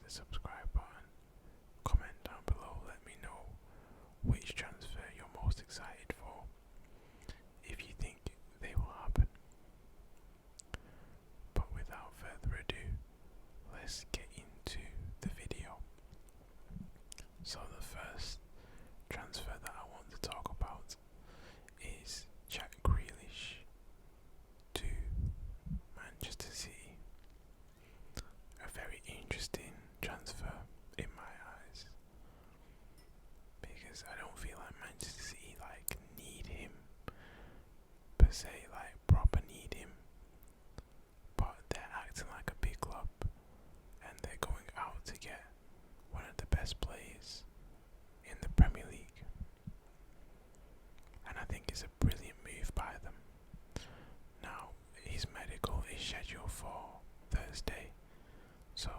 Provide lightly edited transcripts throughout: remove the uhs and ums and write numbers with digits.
the subscribe button, comment down below, let me know which transfer you're most excited for, if you think they will happen. But without further ado, let's get into the video. So the first transfer that I want to talk about is Jack Grealish to Manchester City. A very interesting transfer in my eyes, because I don't feel like Manchester City need him per se, proper need him, but they're acting like a big club and they're going out to get one of the best players in the Premier League, and I think it's a brilliant move by them. Now, his medical is scheduled for Thursday, so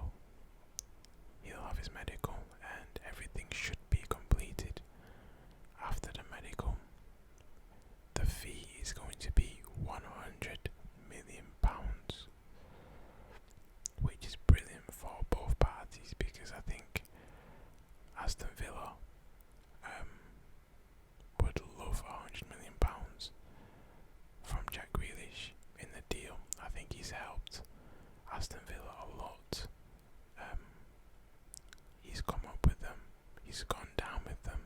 he'll have his medical and everything should be completed. After the medical, the fee is going to be £100 million, which is brilliant for both parties, because I think Aston Villa would love £100 million from Jack Grealish in the deal. I think he's helped Aston Villa a lot. He's come up with them, he's gone down with them,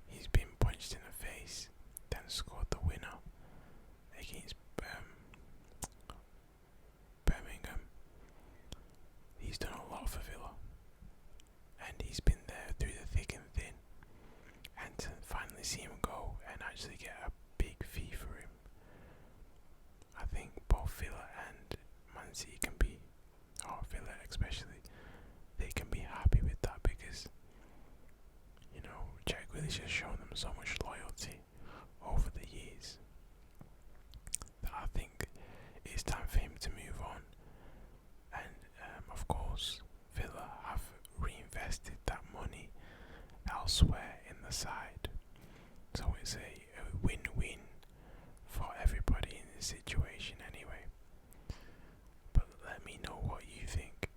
he's been punched in the face, then scored the winner against Birmingham. He's done a lot for Villa, and he's been there through the thick and thin, and to finally see him go and actually get a big fee for him, I think both Villa and Man City can be, or Villa especially, they can be happy with that, because Jack Grealish has shown them so much loyalty over the years that I think it's time for him to move on. And of course, Villa have reinvested that money elsewhere in the side, so it's a win-win for everybody in this situation anyway. But let me know what you think.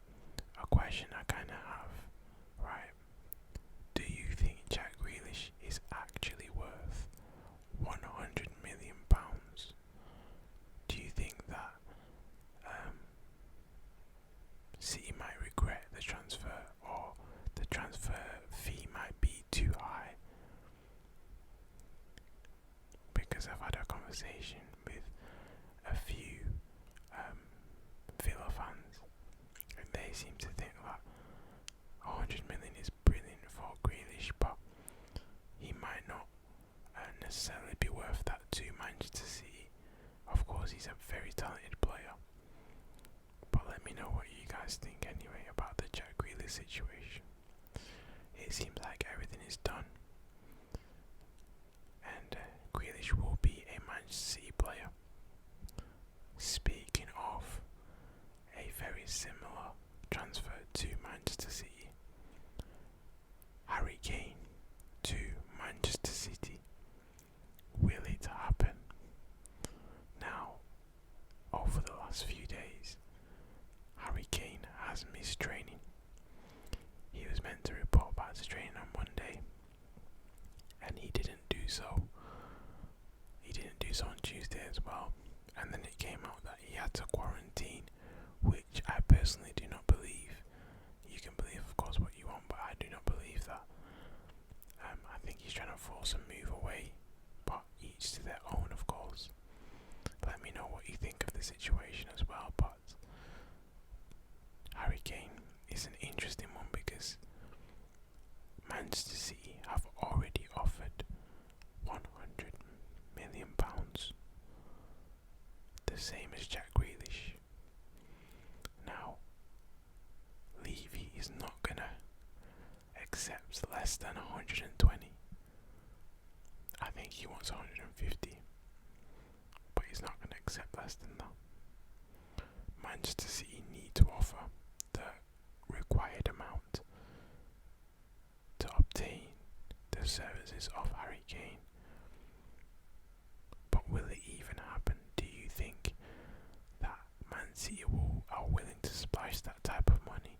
A question I kind of have, right? Do you think Jack Grealish is actually worth £100 million? Do you think that City might regret the transfer, or the transfer fee might be too high? Because I've had a conversation with a few Villa fans, and they seem to think that 100 million is brilliant for Grealish, but he might not necessarily be worth that to Manchester City. Of course, he's a very talented player, but let me know what you guys think anyway about the Jack Grealish situation. It seems like everything is done, and Grealish will be a Manchester City player. Speaking of a very similar transfer to Manchester City, Harry Kane to Manchester City. Will it happen? Now, over the last few days, Harry Kane has missed training. He was meant to report back to training on Monday, and he didn't do so. He didn't do so on Tuesday as well, and then it came out that he had to quarantine, which I personally do not believe. You can believe, of course, what you want, but I do not believe that. I think he's trying to force a move away, but each to their own, of course. Let me know what you think of the situation as well, but Harry Kane is an interesting one, because Manchester City have already offered £100 million, the same as Jack Grealish. Now, Levy is not gonna accept less than 120. I think he wants 150, but he's not gonna accept less than that. Manchester City need to offer the required amount to obtain the services of Harry Kane. But will it even happen? Do you think that Man City are willing to splash that type of money?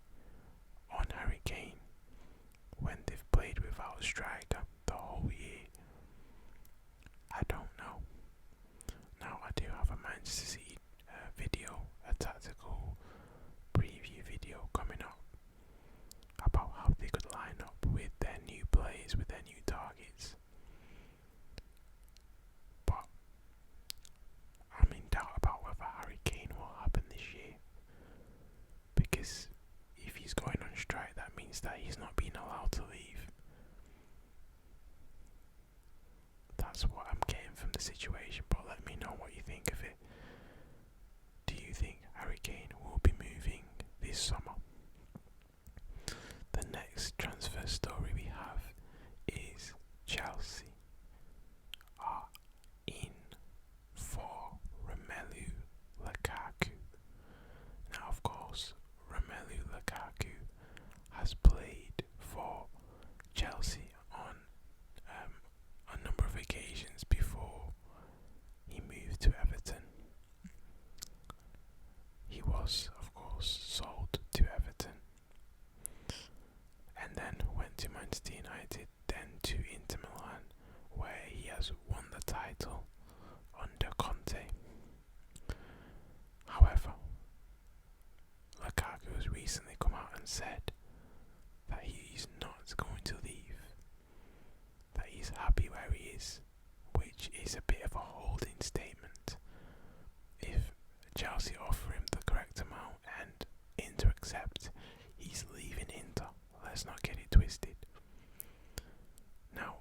means that he's not being allowed to leave. That's what I'm getting from the situation, but let me know what you think of it. Do you think Harry Kane will be moving this summer? The next transfer story we have is Chelsea are in for Romelu Lukaku. Now, of course, Romelu Lukaku has played for Chelsea on a number of occasions before he moved to Everton. He was, of course, sold to Everton and then went to Manchester United, then to Inter Milan, where he has won the title under Conte. However, Lukaku has recently come out and said that he's not going to leave, that he's happy where he is, which is a bit of a holding statement. If Chelsea offer him the correct amount and Inter accept, he's leaving Inter. Let's not get it twisted. Now,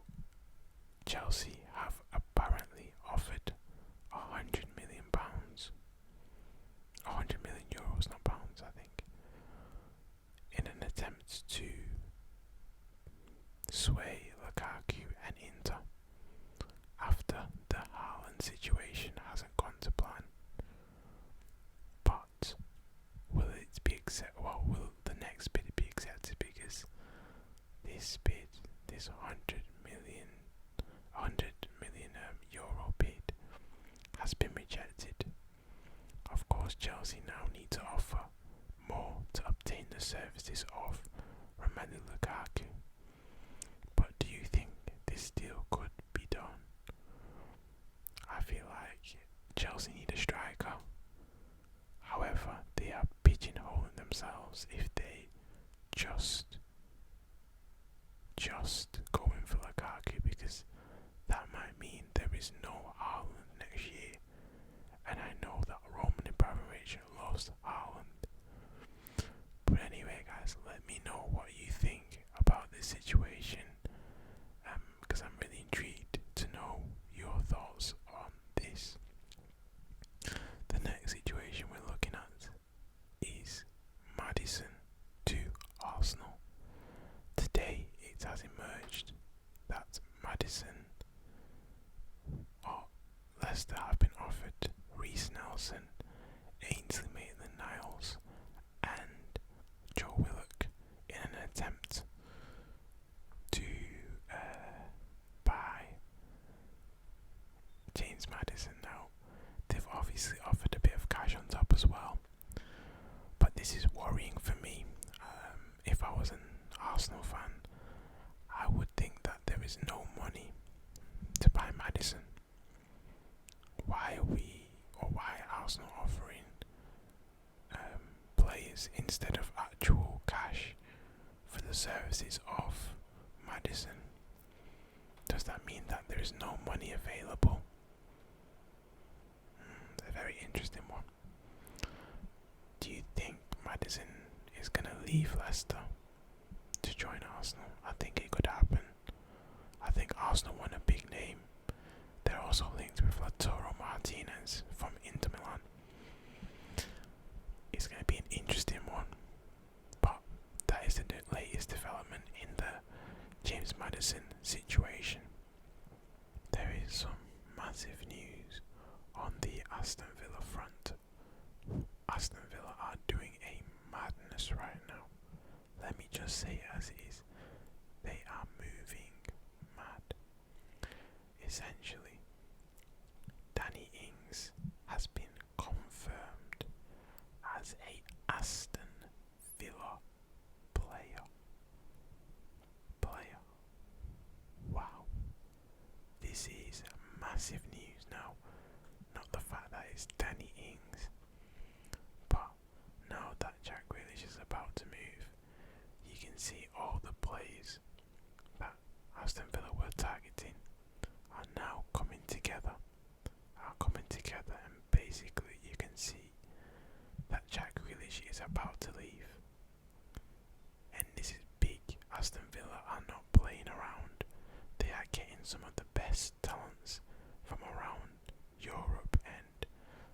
Chelsea have apparently offered £100 million, €100 million, not pounds, I think, in an attempt to sway Lukaku and Inter after the Haaland situation hasn't gone to plan. But will it be accepted? Well, will the next bid be accepted? Because this bid, this €100 million euro bid, has been rejected. Of course, Chelsea now need to offer more to obtain the services of Romelu Lukaku. But do you think this deal could be done? I feel like Chelsea need a striker. However, they are pigeonholing themselves if they just go in for Lukaku, because that might mean there is no Haaland next year. And I know that Roman Abramovich loves Haaland. But anyway, guys, let me know what you think about this situation, because I'm really intrigued to know your thoughts on this. The next situation we're looking at is Maddison to Arsenal. Today it has emerged that Maddison or Leicester have been offered Reece Nelson, Ainsley Maitland-Niles and Joe Willock in an attempt to buy James Maddison. Now, they've obviously offered a bit of cash on top as well, but this is worrying for me. If I was an Arsenal fan, I would think that there is no money to buy Maddison. Why are Arsenal offering players instead of actual cash for the services of Maddison? Does that mean that there is no money available? A very interesting one. Do you think Maddison is going to leave Leicester to join Arsenal? I think it could happen. I think Arsenal want a big name. They're also linked with Lautaro Martinez from Inter Milan. It's going to be an interesting one. But that is the latest development in the James Maddison situation. There is some massive news on the Aston Villa front. Aston Villa are doing a madness right now. Let me just say it as it is. They are moving mad. Essentially, Danny Ings has been confirmed as a Aston Villa player. Wow. This is massive news now. Not the fact that it's Danny Ings, but now that Jack Grealish is about to move, you can see all the players that Aston Villa were targeting are now coming together. And basically you can see that Jack Grealish is about to leave. And this is big some of the best talents from around Europe and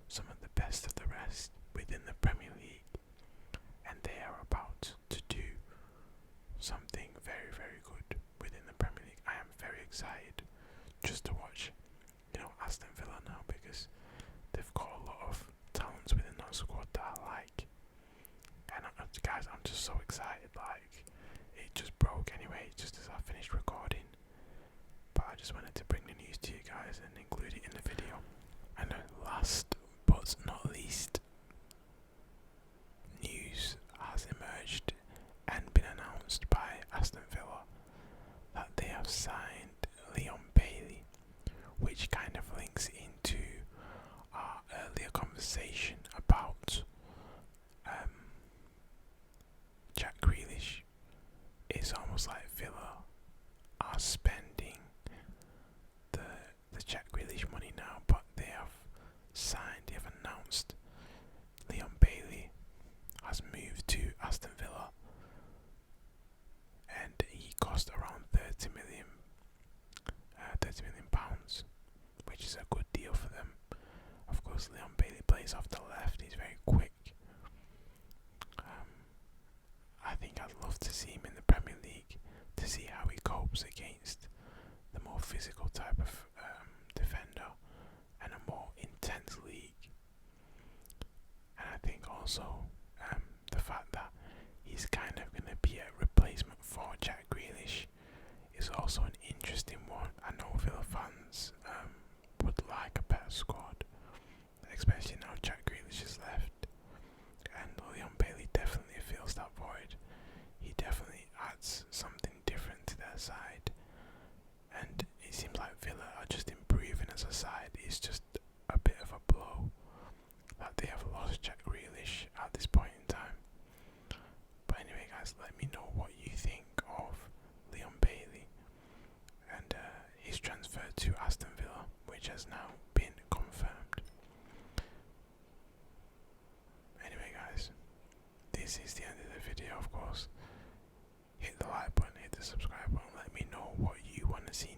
some of the best of the rest within the Premier League, and they are about to do something very, very good within the Premier League. I am very excited just to watch, Aston Villa now, because they've got a lot of talents within that squad that I like. And guys, I'm just so excited. Like, it just broke anyway, just as I finished recording. But I just wanted to bring the news to you guys and include it in the video. And last but not least, news has emerged and been announced by Aston Villa that they have signed Leon Bailey, which kind of links into our earlier conversation about Jack Grealish. It's almost like Villa are spending the Jack Grealish money now, but they have announced Leon Bailey has moved to Aston Villa, and he cost around 30 million pounds, which is a good deal for them. Of course, Leon Bailey plays off the left. He's very quick. I think I'd love to see him in the Premier League to see how he copes against the more physical type of defender and a more intense league. And I think also the fact that he's kind of going to be a replacement for Jack Grealish is also an interesting one. I know Villa fans would like a better squad, especially now Jack Grealish is left, and Leon Bailey definitely fills that void. He definitely adds something different to their side, and it seems like Villa are just improving as a side. It's just a bit of a blow that they have lost Jack Grealish at this point in time. But anyway, guys, let me know what you think of Leon Bailey and his transfer to Aston Villa, which has now been confirmed. Anyway, guys, this is the end of the video. Of course, hit the like button, hit the subscribe button, let me know what you want to see